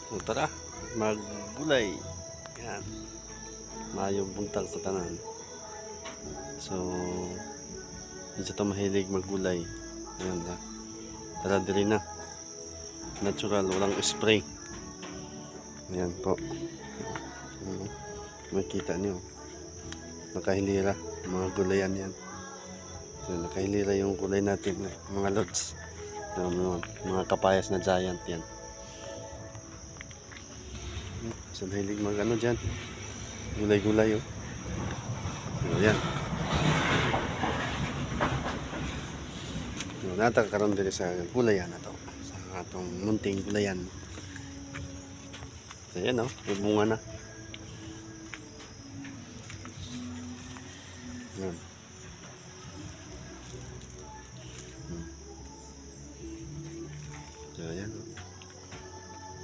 So, tara, maggulay. Yan. Maayong buntag sa tanan. So, hindi ito mahilig maggulay. Yan na. Tara diri na. Natural, walang spray. Yan po. Makita niyo. Nakahilira. Mga gulayan yan. So, nakahilira yung gulay natin. Mga lods. Mga kapayas na giant yan. So, mahilig mag ano dyan. Gulay-gulay oh. So, yan. So, natakaroon din sa gulayan na to. Sa atong munting gulayan. So, yan oh. May bunga na. Yan.